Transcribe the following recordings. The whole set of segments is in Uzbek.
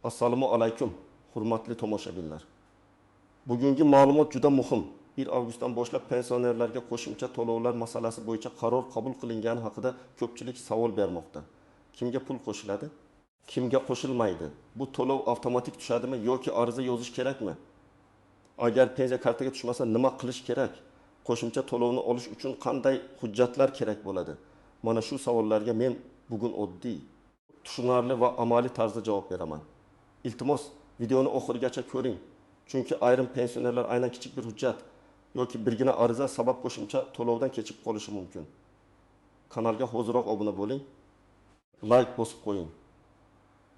Assalomu alaykum, hurmatli tomoshabinlar. Bugungi ma'lumot juda muhim. 1 avgustdan boshlab pensionerlarga qo'shimcha to'lovlar masalasi bo'yicha qaror qabul qilingani haqida ko'pchilik savol bermoqda. Kimga pul qo'shiladi? Kimga qo'shilmaydi? Bu to'lov avtomatik tushadimi yoki ariza yozish kerakmi? Agar pensiya kartaga tushmasa nima qilish kerak? Qo'shimcha to'lovni olish uchun qanday hujjatlar kerak bo'ladi? Mana shu savollarga men bugun oddiy, tushunarli va amaliy tarzda javob beraman. Iltimos, videoni oxirigacha ko'ring. Chunki ayrim pensionerlar aynan kichik bir hujjat yoki birgina ariza sabab qo'shimcha to'lovdan kechib qolishi mumkin. Kanalga hoziroq obuna bo'ling, like bosib qo'ying.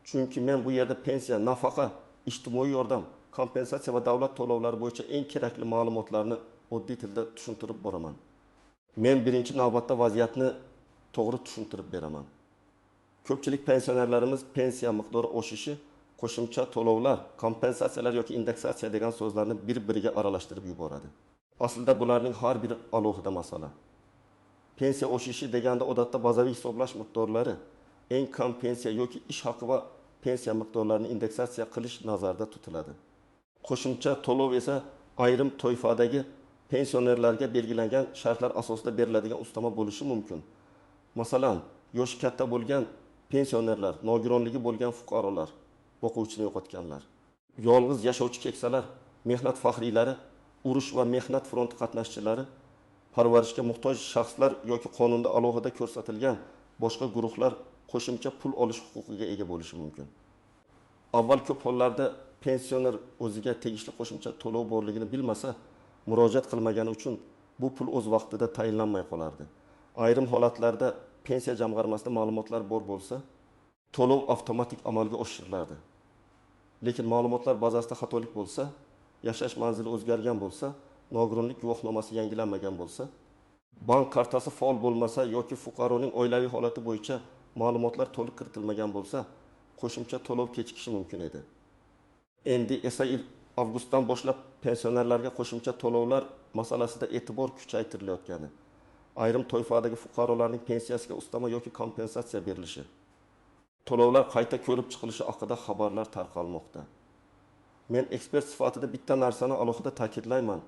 Chunki men bu yerda pensiya, nafaqa, ijtimoiy yordam, kompensatsiya va davlat to'lovlari bo'yicha eng kerakli ma'lumotlarni oddiy tilda tushuntirib boraman. Men birinchi navbatda vaziyatni to'g'ri tushuntirib beraman. Ko'pchilik pensionerlarimiz pensiya miqdori oshishi, qo'shimcha to'lovlar, kompensatsiyalar yoki indeksatsiya degan so'zlarni bir-biriga aralashtirib yuboradi. Aslida bularning har biri alohida masala. Pensiya oshishi deganda odatda bazaviy hisoblash miqdorlari, eng kam pensiya yoki ish haqi va pensiya miqdorlarini indeksatsiya qilish nazarda tutiladi. Qo'shimcha to'lov esa ayrim toifadagi pensionerlarga belgilangan shartlar asosida beriladigan ustama bo'lishi mumkin. Masalan, yoshi katta bo'lgan pensionerlar, nogironligi bo'lgan fuqarolar, boquvchini yo'qotganlar, yolg'iz yashovchi keksalar, mehnat faxriylari, urush va mehnat fronti qatnashchilari, parvarishga muhtoj shaxslar yoki qonunda alohida ko'rsatilgan boshqa guruhlar qo'shimcha pul olish huquqiga ega bo'lishi mumkin. Avval ko'p hollarda pensioner o'ziga tegishli qo'shimcha to'lov borligini bilmasa, murojaat qilmagani uchun bu pul o'z vaqtida tayinlanmay qolardi. Ayrim holatlarda pensiya jamg'armasida ma'lumotlar bor bo'lsa, to'lov avtomatik amalga oshirilardi. Lekin ma'lumotlar bazasida xatolik bo'lsa, yashash manzili o'zgargan bo'lsa, nogironlik guvohnomasi yangilanmagan bo'lsa, bank kartasi faol bo'lmasa yoki fuqaroning oilaviy holati bo'yicha ma'lumotlar to'liq kiritilmagan bo'lsa, qo'shimcha to'lov kechikishi mumkin edi. Endi esa avgustdan boshlab pensionerlarga qo'shimcha to'lovlar masalasida e'tibor kuchaytirilayotgani, ayrim toifadagi fuqarolarning pensiyasiga ustama yoki kompensatsiya berilishi, to'lovlar qayta ko'rib chiqilishi haqida xabarlar tarqalmoqda. Men ekspert sifatida bitta narsani alohida ta'kidlayman.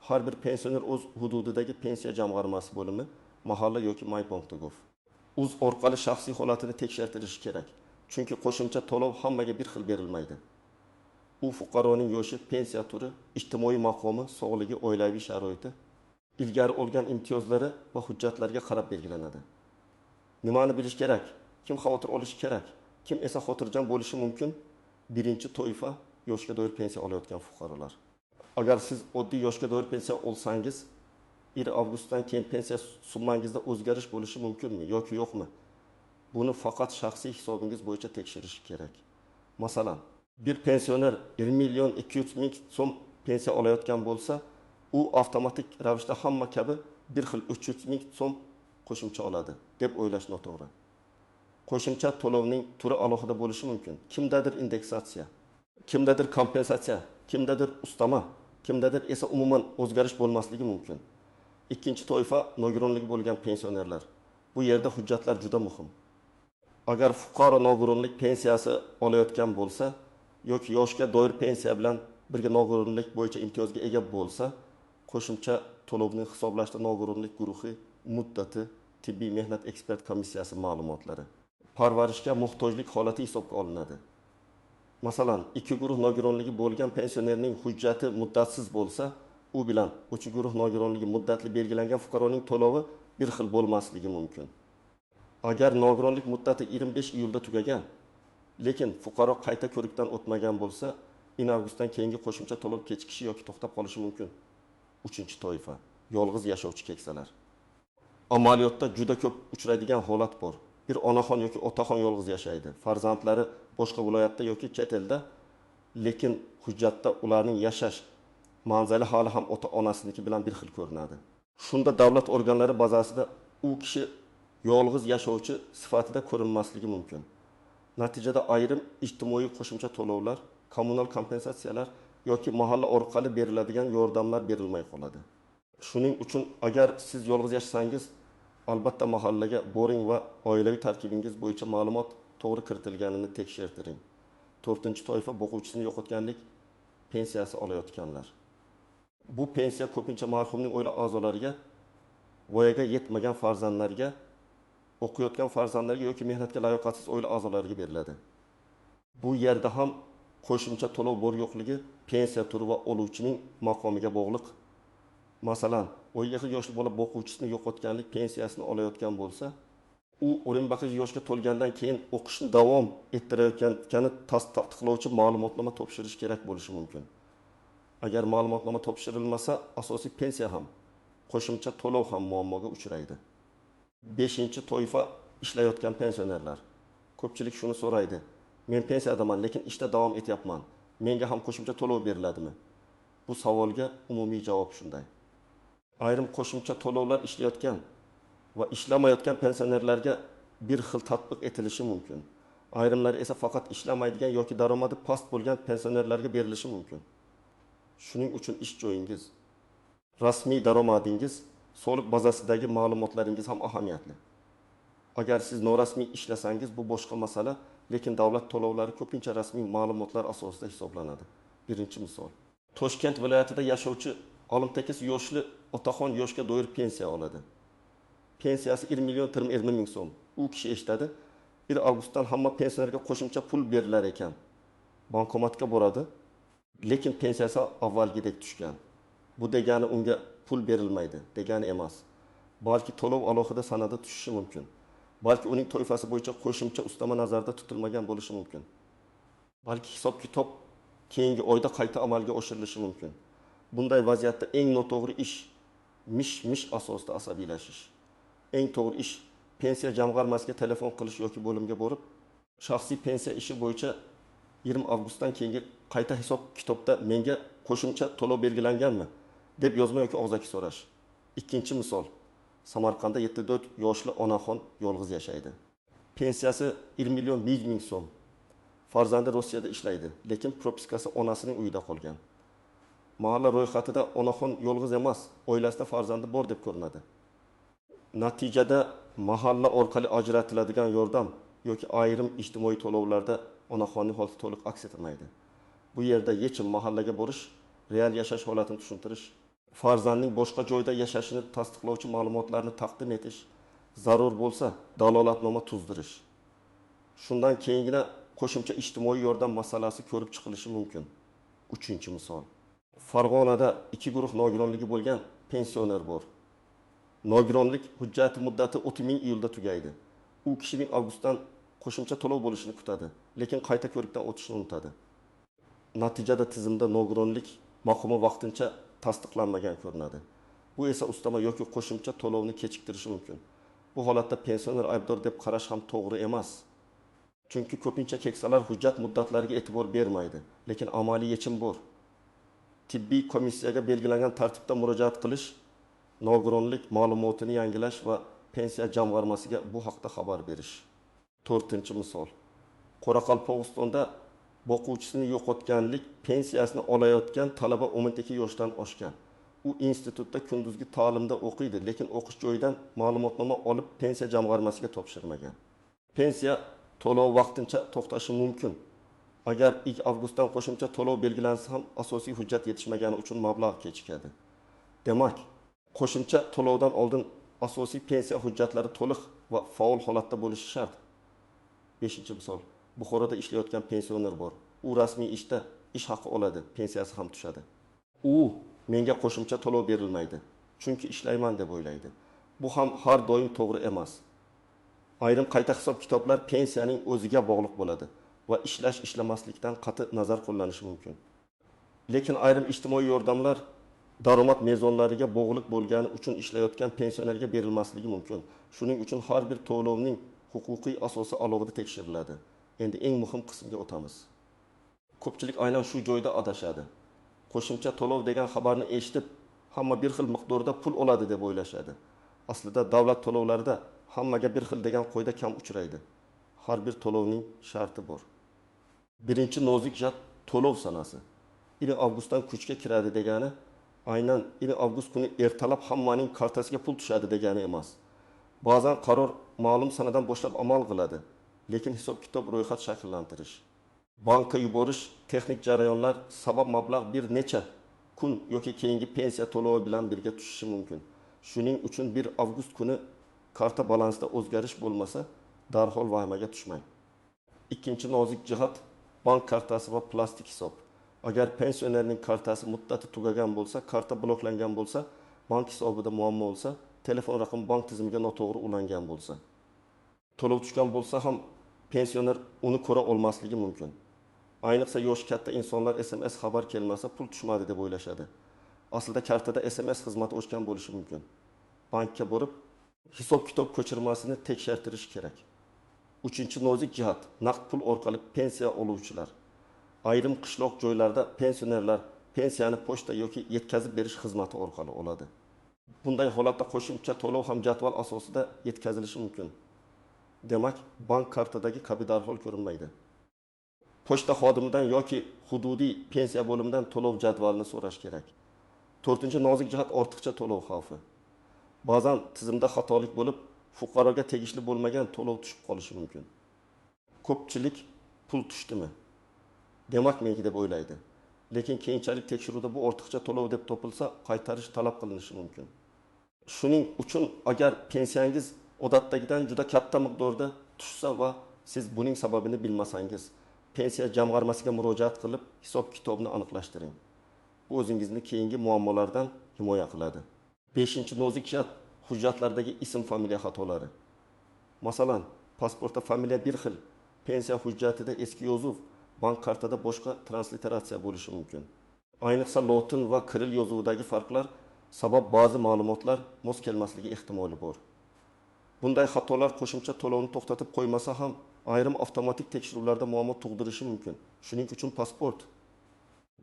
Har bir pensioner o'z hududidagi pensiya jamg'armasi bo'limi, mahalla yoki my.gov. Uz orqali shaxsiy holatini tekshirtirishi kerak. Chunki qo'shimcha to'lov hammaga bir xil berilmaydi. U fuqaroning yoshi, pensiya turi, ijtimoiy maqomi, sog'ligi, oilaviy sharoiti, ilgari olgan imtiyozlari va hujjatlarga qarab belgilanadi. Nimani bilish kerak? Kim xavotir olishi kerak? Kim esa xotirjam bo'lishi mumkin? Birinchi toifa yoshga doir pensiya olayotgan fuqarolar. Agar siz oddiy yoshga doir pensiya olsangiz, 1 avgustdan keyin pensiya summangizda o'zgarish bo'lishi mumkinmi yoki yo'qmi? Buni faqat shaxsiy hisobingiz bo'yicha tekshirish kerak. Masalan, bir pensioner 1 million 200 ming so'm pensiya olayotgan bo'lsa, u avtomatik ravishda hamma kabi bir xil 300 ming so'm qo'shimcha oladi deb o'ylash noto'g'ri. Qo'shimcha to'lovning turi alohida bo'lishi mumkin. Kimdadir indeksatsiya, kimdadir kompensatsiya, kimdadir ustama, kimdadir esa umuman o'zgarish bo'lmasligi mumkin. Ikkinchi toifa nogironligi bo'lgan pensionerlar. Bu yerda hujjatlar juda muhim. Agar fuqaro nogironlik pensiyasi olayotgan bo'lsa yoki yoshga doir pensiya bilan birga nogironlik bo'yicha imtiyozga ega bo'lsa, qo'shimcha to'lovni hisoblashda nogironlik guruhi, muddati, tibbiy mehnat ekspert komissiyasi ma'lumotlari, parvarishga muhtojlik holati hisobga olinadi. Masalan, ikki guruh nogironligi bo'lgan pensionerning hujjati muddatsiz bo'lsa, u bilan uch guruh nogironligi muddatli belgilangan fuqaroning to'lovi bir xil bo'lmasligi mumkin. Agar nogironlik muddati 25 iyulda tugagan, lekin fuqaro qayta ko'rikdan o'tmagan bo'lsa, 1 avgustdan keyingi qo'shimcha to'lov kechikishi yoki to'xtab qolishi mumkin. Uchinchi toifa, yolg'iz yashovchi keksalar. Amaliyotda juda ko'p uchraydigan holat bor. Bir onaxon yoki otaxon yolg'iz yashaydi. Farzandlari boshqa viloyatda yoki chet elda, lekin hujjatda ularning yashash manzili hali ham ota-onasiniki bilan bir xil ko'rinadi. Shunda davlat organlari bazasida u kishi yolg'iz yashovchi sifatida ko'rinmasligi mumkin. Natijada ayrim ijtimoiy qo'shimcha to'lovlar, kommunal kompensatsiyalar yoki mahalla orqali beriladigan yordamlar berilmay qoladi. Shuning uchun agar siz yolg'iz yashasangiz, albatta mahallaga boring va oilaviy tarkibingiz bo'yicha ma'lumot to'g'ri kiritilganini tekshirtiring. To'rtinchi toifa o'quvchisini yo'qotganlik pensiyasi olayotganlar. Bu pensiya ko'pincha marhumning oila a'zolariga, voyaga yetmagan farzandlarga, o'qiyotgan farzandlarga yoki mehnatga layoqatsiz oila a'zolariga beriladi. Bu yerda ham qo'shimcha to'lov bor yo'qligi pensiya turi va oluvchining maqomiga bog'liq. Masalan, 17 yoshli bola o'quvchisini yo'qotganlik pensiyasini olayotgan bo'lsa, u 18 yoshga to'lgandan keyin o'qishni davom ettirayotganini tasdiqlovchi ma'lumotnoma topshirish kerak bo'lishi mumkin. Agar ma'lumotnoma topshirilmasa, asosiy pensiya ham, qo'shimcha to'lov ham muammoga uchraydi. 5-toifa ishlayotgan pensionerlar. Ko'pchilik shuni so'raydi: men pensiyadaman, lekin ishda davom etyapman. Menga ham qo'shimcha to'lov beriladimi? Bu savolga umumiy javob shunday. Ayrim qo'shimcha to'lovlar ishlayotgan va ishlamayotgan pensionerlarga bir xil tatbiq etilishi mumkin. Ayrimlari esa faqat ishlamaydigan yoki daromadi past bo'lgan pensionerlarga berilishi mumkin. Shuning uchun ish joyingiz, rasmiy daromadingiz, soliq bazasidagi ma'lumotlaringiz ham ahamiyatli. Agar siz norasmiy ishlasangiz bu boshqa masala, lekin davlat to'lovlari ko'pincha rasmiy ma'lumotlar asosida hisoblanadi. Birinchi misol. Toshkent viloyatida yashovchi Olimtekis yoshli otaxon yoshga doir pensiya oladi. Pensiyasi 1,20 million so'm. U kishi eshitadi, 1 avgustdan hamma pensionerga qo'shimcha pul berilar ekan. Bankomatga boradi, lekin pensiyasi avvalgidek tushgan. Bu degani unga pul berilmaydi, degani emas. Balki to'lov alohida sanada tushishi mumkin. Balki uning toifasi bo'yicha qo'shimcha ustama nazarda tutilmagan bo'lishi mumkin. Balki hisob-kitob keyingi oyda qayta amalga oshirilishi mumkin. Bunday vaziyatda eng noto'g'ri ish mish-mish asosida asabiylashish. Eng to'g'ri ish pensiya jamg'armasiga telefon qilish yoki bo'limga borib, shaxsiy pensiya ishi bo'yicha 20 avgustdan keyingi qayta hisob-kitobda menga qo'shimcha to'lov belgilanganmi deb yozma yoki og'zaki so'rash. Ikkinchi misol. Samarqandda 74 yoshli onaxon yolg'iz yashaydi. Pensiyasi 1,1 million so'm. Farzandi Rossiyada ishlaydi, lekin propiskasi onasining uyida qolgan. Mahalla ro'yxatida onaxon yolg'iz emas, oilasida farzandi bor deb ko'rinadi. Natijada mahalla orqali ajratiladigan yordam yoki ayrim ijtimoiy to'lovlarda onaxonning holati to'liq aks etmaydi. Bu yerda yechim mahallaga borish, real yashash holatini tushuntirish, farzandning boshqa joyda yashashini tasdiqlovchi ma'lumotlarni taqdim etish, zarur bo'lsa dalolatnoma tuzdirish. Shundan keyingina qo'shimcha ijtimoiy yordam masalasi ko'rib chiqilishi mumkin. Uchinchi misol. Farg'onada 2 guruh nogironligi bo'lgan pensioner bor. Nogironlik hujjati muddati 30 iyulda tugaydi. U kishining avgustdan qo'shimcha to'lov bo'lishini kutadi, lekin qayta ko'rikdan o'tishni unutadi. Natijada tizimda nogironlik maqomi vaqtincha tasdiqlanmagan ko'rinadi. Bu esa ustama yoki qo'shimcha to'lovni kechiktirishi mumkin. Bu holatda pensioner aybdor deb qarash ham to'g'ri emas. Chunki ko'pincha keksalar hujjat muddatlariga e'tibor bermaydi, lekin amaliy yechim bor. Tibbiy komissiyaga belgilangan tartibda murojaat qilish, nogironlik ma'lumotini yangilash va pensiya jamg'armasiga bu haqda xabar berish. To'rtinchi misol. Qoraqalpog'istonda o'quvchisini yo'qotganlik pensiyasini olayotgan talaba 12 yoshdan oshgan. U institutda kunduzgi ta'limda o'qiydi, lekin o'qish joyidan ma'lumotnoma olib pensiya jamg'armasiga topshirmagan. Pensiya to'lov vaqtincha to'xtashi mumkin. Agar 2 avgustdan qo'shimcha to'lov belgilansa ham asosiy hujjat yetishmagani uchun mablag' kechikadi. Demak, qo'shimcha to'lovdan oldin asosiy pensiya hujjatlari to'liq va faol holatda bo'lishi shart. 5-misol. Buxoroda ishlayotgan pensioner bor. U rasmiy ishda ish haqi oladi, pensiyasi ham tushadi. U menga qo'shimcha to'lov berilmaydi, chunki ishlayman deb o'ylaydi. Bu ham har doim to'g'ri emas. Ayrim qayta hisob-kitoblar pensiyaning o'ziga bog'liq bo'ladi va ishlash-ishlamaslikdan qat'iy nazar qo'llanishi mumkin. Lekin ayrim ijtimoiy yordamlar daromad mezonlariga bog'liq bo'lgani uchun ishlayotgan pensionerga berilmasligi mumkin. Shuning uchun har bir to'lovning huquqiy asosi alohida tekshiriladi. Endi eng muhim qismga o'tamiz. Ko'pchilik aynan shu joyda adashadi. Qo'shimcha to'lov degan xabarni eshitib, hamma bir xil miqdorda pul oladi deb o'ylashadi. Aslida davlat to'lovlarida hammaga bir xil degan qo'yda kam uchraydi. Har bir to'lovning sharti bor. Birinchi nozik jat to'lov sanasi. 1 avgustdan kuchga kiradi degani aynan 1 avgust kuni ertalab hammaning kartasiga pul tushadi degani emas. Ba'zan qaror ma'lum sanadan boshlab amal qiladi, lekin hisob-kitob ro'yxat shakllantirish Banka yuborish texnik jarayonlar sabab mablag' bir necha kun yoki keyingi pensiya to'lovi bilan birga tushishi mumkin. Shuning uchun 1 avgust kuni karta balansida o'zgarish bo'lmasa, darhol vahimaga tushmang. Ikkinchi nozik jihat bank kartasi va plastik hisob. Agar pensionerning kartasi muddati tugagan bo'lsa, karta bloklangan bo'lsa, bank hisobida muammo bo'lsa, telefon raqami bank tizimiga noto'g'ri ulangan bo'lsa, to'lov tushgan bo'lsa ham pensioner uni ko'ra olmasligi mumkin. Ayniqsa yosh katta insonlar SMS xabar kelmasa pul tushmadi deb o'ylashadi. Aslida kartada SMS xizmati o'chgan bo'lishi mumkin. Bankka borib hisob-kitob ko'chirmasini tekshirtirish kerak. Uchinchi nozik jihat naqd pul orqali pensiya oluvchilar. Ayrim qishloq joylarda pensionerlar pensiyani pochta yoki yetkazib berish xizmati orqali oladi. Bunday holatda qo'shimcha to'lov ham jadval asosida yetkazilishi mumkin. Demak, bank kartadagi kabi darhol ko'rinmaydi. Pochta xodimidan yoki hududiy pensiya bo'limidan to'lov jadvalini so'rash kerak. To'rtinchi nozik jihat ortiqcha to'lov xavfi. Ba'zan tizimda xatolik bo'lib, fuqaroga tegishli bo'lmagan to'lov tushib qolishi mumkin. Ko'pchilik pul tushdimi? Demak menga deb o'ylaydi. Lekin keyinchalik tekshiruvda bu ortiqcha to'lov deb topilsa, qaytarish talab qilinishi mumkin. Shuning uchun agar pensiyangiz odatdagidan juda katta miqdorda tushsa va siz buning sababini bilmasangiz, pensiya jamg'armasiga murojaat qilib, hisob-kitobni aniqlashtiring. Bu o'zingizni keyingi muammolardan himoya qiladi. 5-nozik jihat hujjatlardagi ism-familiya xatolari. Masalan, pasportda familiya bir xil, pensiya hujjatida eski yozuv, bank kartada boshqa transliteratsiya bo'lishi mumkin. Ayniqsa lotin va kiril yozuvidagi farqlar sabab ba'zi ma'lumotlar mos kelmasligi ehtimoli bor. Bunday xatolar qo'shimcha to'lovni to'xtatib qo'ymasa ham ayrim avtomatik tekshiruvlarda muammo tug'dirishi mumkin. Shuning uchun pasport,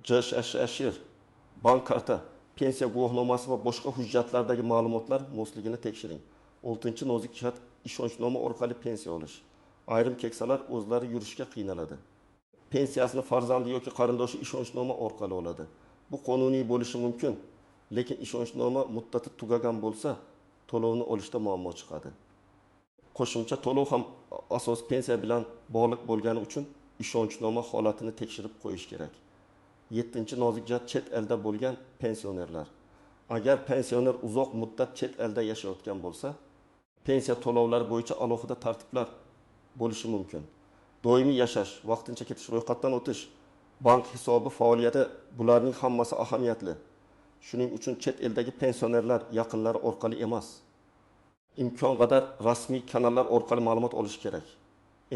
JSHR, bank karta, pensiya guvohnomasi va boshqa hujjatlardagi ma'lumotlar mosligini tekshiring. 6-nozik jihat ishonchnoma orqali pensiya olish. Ayrim keksalar o'zlari yurishga qiynaladi. Pensiyasini farzandi yoki qarindoshi ishonchnoma orqali oladi. Bu qonuniy bo'lishi mumkin, lekin ishonchnoma muddati tugagan bo'lsa, to'lovni olishda muammo chiqadi. Qo'shimcha to'lov ham asos pensiya bilan bog'liq bo'lgani uchun ishonchnoma holatini tekshirib qo'yish kerak. 7-nozik jihat chet elda bo'lgan pensionerlar. Agar pensioner uzoq muddat chet elda yashayotgan bo'lsa, pensiya to'lovlari bo'yicha alohida tartiblar bo'lishi mumkin. Doimiy yashash, vaqtincha ketish, ro'yxatdan o'tish, bank hisobi faoliyati bularning hammasi ahamiyatli. Shuning uchun chet eldagi pensionerlar yaqinlari orqali emas, imkon qadar rasmiy kanallar orqali ma'lumot olish kerak.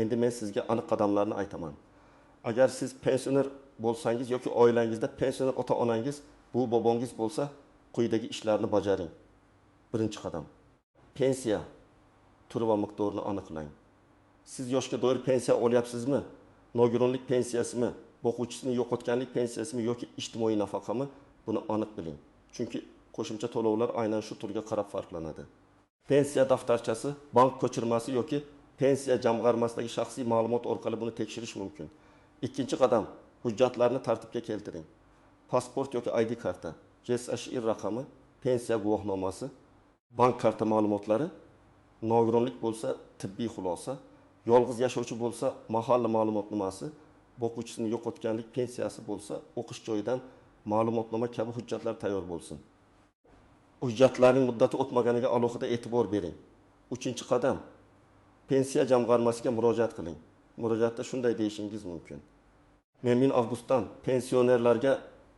Endi men sizga aniq qadamlarni aytaman. Agar siz pensioner bo'lsangiz yoki oilangizda pensioner ota-onangiz, bu bobongiz bo'lsa, quyidagi ishlarni bajaring. Birinchi qadam: pensiya turi va miqdorini aniqlang. Siz yoshga doir pensiya olyapsizmi? Nogironlik pensiyasimi? Boquvchisini yo'qotganlik pensiyasimi yoki ijtimoiy nafaqami? Buni aniq biling. Chunki qo'shimcha to'lovlar aynan shu turga qarab farqlanadi. Pensiya daftarchasi, bank ko'chirmasi yoki pensiya jamg'armasidagi shaxsiy ma'lumot orqali buni tekshirish mumkin. Ikkinchi qadam: hujjatlarni tartibga keltiring. Pasport yoki ID karta, JSHR raqami, pensiya guvohnomasi, bank karta ma'lumotlari, nogironlik bo'lsa tibbiy xulosa, yolg'iz yashovchi bo'lsa mahalla ma'lumotnomasi, boquvchisini yo'qotganlik pensiyasi bo'lsa o'qish joyidan ma'lumotnoma kabi hujjatlar tayyor bo'lsin. Hujjatlarning muddati o'tmaganiga alohida e'tibor bering. 3-qadam: pensiya jamg'armasiga murojaat qiling. Murojaatda shunday deyishingiz mumkin: Men 1 avgustdan pensionerlarga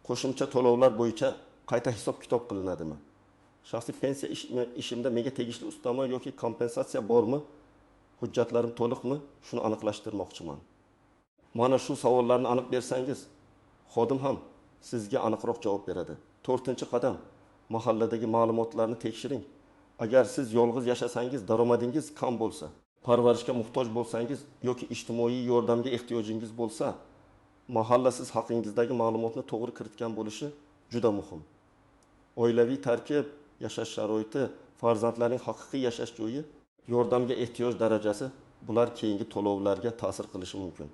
qo'shimcha to'lovlar bo'yicha qayta hisob-kitob qilinadimi? Shaxsiy pensiya ishimda menga tegishli ustama yoki kompensatsiya bormi? Hujjatlarim to'liqmi? Shuni aniqlashtirmoqchiman. Mana shu savollarni aniq bersangiz, xodim ham sizga aniqroq javob beradi. 4-qadam: mahalladagi ma'lumotlarni tekshiring. Agar siz yolg'iz yashasangiz, daromadingiz kam bo'lsa, parvarishga muhtoj bo'lsangiz yoki ijtimoiy yordamga ehtiyojingiz bo'lsa, mahalla siz haqingizdagi ma'lumotni to'g'ri kiritgan bo'lishi juda muhim. Oilaviy tarkib, yashash sharoiti, farzandlarning haqiqiy yashash joyi, yordamga ehtiyoj darajasi bular keyingi to'lovlarga ta'sir qilishi mumkin.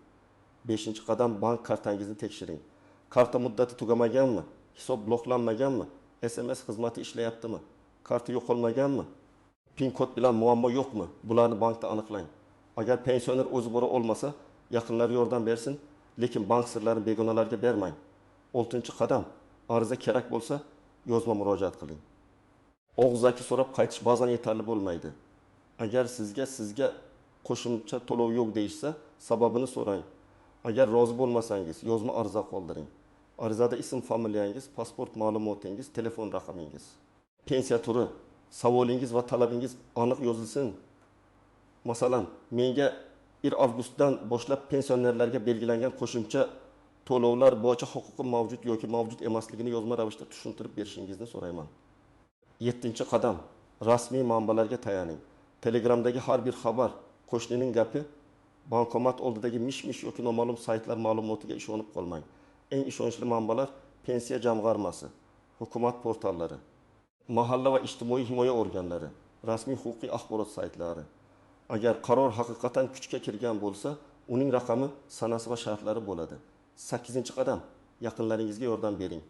5-qadam: bank kartangizni tekshiring. Karta muddati tugamaganmi? Hisob bloklanmaganmi? SMS xizmati ishlayaptimi? Karta yo'qolmaganmi? PIN kod bilan muammo yo'qmi? Bularni bankda aniqlang. Agar pensioner o'zi bora olmasa, yaqinlari yordam bersin. Lekin bank sirlarini begonalarga bermang. 6-qadam, ariza kerak bo'lsa, yozma murojaat qiling. Og'zaki so'rab qaytish ba'zan yetarli bo'lmaydi. Agar sizga qo'shimcha to'lov yo'q deyishsa, sababini so'rang. Agar rozi bo'lmasangiz, yozma ariza qoldiring. Arizada ism, familiyangiz, pasport ma'lumotingiz, telefon raqamingiz. Pensiya turi, savolingiz va talabingiz aniq yozilsin. Masalan, menga 1 avgustdan boshlab pensionerlarga belgilangan qo'shimcha to'lovlar bo'yicha huquqim mavjud yoki mavjud emasligini yozma ravishda tushuntirib berishingizni so'rayman. 7-qadam, rasmiy manbalarga tayaning. Telegramdagi har bir xabar, qo'shnining gapi, bankomat oldidagi mish-mish yoki noma'lum saytlar ma'lumotiga ishonib qolmang. Eng ishonchli manbalar pensiya jamg'armasi, hukumat portallari, mahalla va ijtimoiy himoya organlari, rasmiy huquqiy axborot saytlari. Agar qaror haqiqatan kuchga kirgan bo'lsa, uning raqami, sanasi va shartlari bo'ladi. 8-qadam, yaqinlaringizga yordam bering.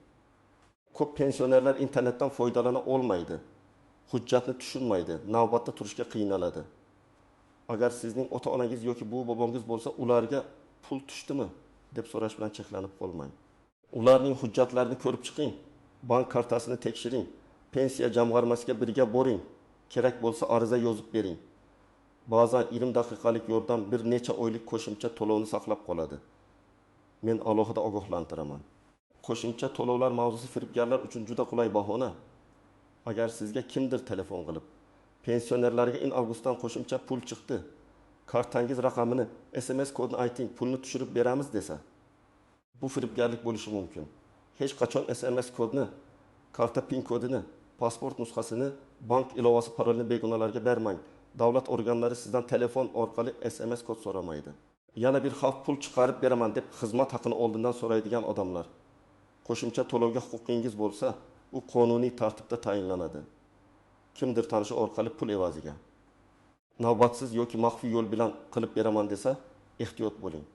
Ko'p pensionerlar internetdan foydalana olmaydi. Hujjatni tushunmaydi, navbatda turishga qiynaladi. Agar sizning ota-onangiz yoki buvi-bobongiz bo'lsa, ularga pul tushdimi deb so'rash bilan cheklanib qolmang. Ularning hujjatlarini ko'rib chiqing, bank kartasini tekshiring, pensiya jamg'armasiga birga boring. Kerak bo'lsa ariza yozib bering. Ba'zan 20 daqiqalik yordam bir necha oylik qo'shimcha to'lovni saqlab qoladi. Men alohida ogohlantiraman. Qo'shimcha to'lovlar mavzusi firibgarlar uchun juda qulay bahona. Agar sizga kimdir telefon qilib, pensionerlarga in avgustdan qo'shimcha pul chiqdi, kartangiz raqamini, SMS kodini ayting, pulni tushirib beramiz desa, bu firibgarlik bo'lishi mumkin. Hech qachon SMS kodini, karta PIN kodini, pasport nusxasini, bank ilovasi parolini begonalarga bermang. Davlat organlari sizdan telefon orqali SMS kod so'ramaydi. Yana bir xavf, pul chiqarib beraman deb xizmat haqini oldindan so'raydigan odamlar. Qo'shimcha to'lovga huquqingiz bo'lsa, u qonuniy tartibda tayinlanadi. Kimdir tanishi orqali pul evaziga. Navbatsiz yoki maxfiy yo'l bilan qilib beraman desa, ehtiyot bo'ling.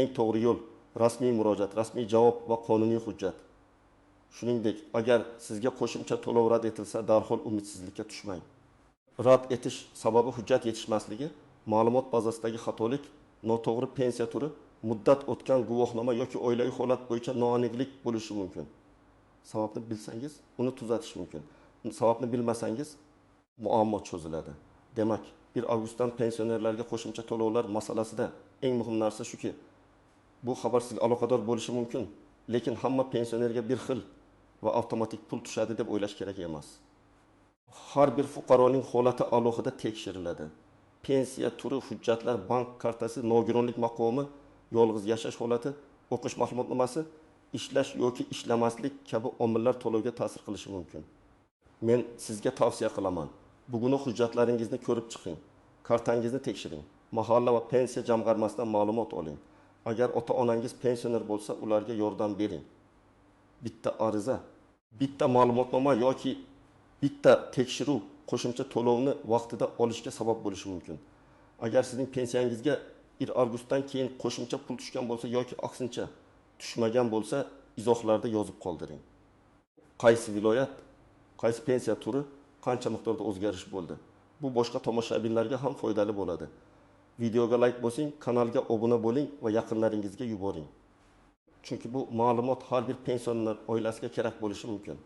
Eng to'g'ri yo'l rasmiy murojaat, rasmiy javob va qonuniy hujjat. Shuningdek, agar sizga qo'shimcha to'lov rad etilsa, darhol umidsizlikka tushmang. Rad etish sababi hujjat yetishmasligi, ma'lumot bazasidagi xatolik, noto'g'ri pensiya turi, muddat o'tgan guvohnoma yoki oilaviy holat bo'yicha noaniqlik bo'lishi mumkin. Sababni bilsangiz, uni tuzatish mumkin. Sababni bilmasangiz, muammo cho'ziladi. Demak, 1 avgustdan pensionerlarga qo'shimcha to'lovlar masalasida eng muhim narsa shuki, bu xabar sizga aloqador bo'lishi mumkin, lekin hamma pensionerga bir xil va avtomatik pul tushadi deb o'ylash kerak emas. Har bir fuqaroning holati alohida tekshiriladi. Pensiya turi, hujjatlar, bank kartasi, nogironlik maqomi, yolg'iz yashash holati, o'qish ma'lumotnomasi, ishlash yoki ishlamaslik kabi omillar to'lovga ta'sir qilishi mumkin. Men sizga tavsiya qilaman. Bugun hujjatlaringizni ko'rib chiqing. Kartangizni tekshiring. Mahalla va pensiya jamg'armasidan ma'lumot oling. Agar ota-onangiz pensioner bo'lsa, ularga yordam bering. Bitta ariza, bitta ma'lumotnoma yoki bitta tekshiruv qo'shimcha to'lovni vaqtida olishga sabab bo'lishi mumkin. Agar sizning pensiyangizga 1 avgustdan keyin qo'shimcha pul tushgan bo'lsa yoki aksincha tushmagan bo'lsa, izohlarda yozib qoldiring. Qaysi viloyat, qaysi pensiya turi, qancha miqdorda o'zgarish bo'ldi? Bu boshqa tomoshabinlarga ham foydali bo'ladi. Videoga like bosing, kanalga obuna bo'ling va yaqinlaringizga yuboring. Chunki bu ma'lumot har bir pensioner oilasiga kerak bo'lishi mumkin.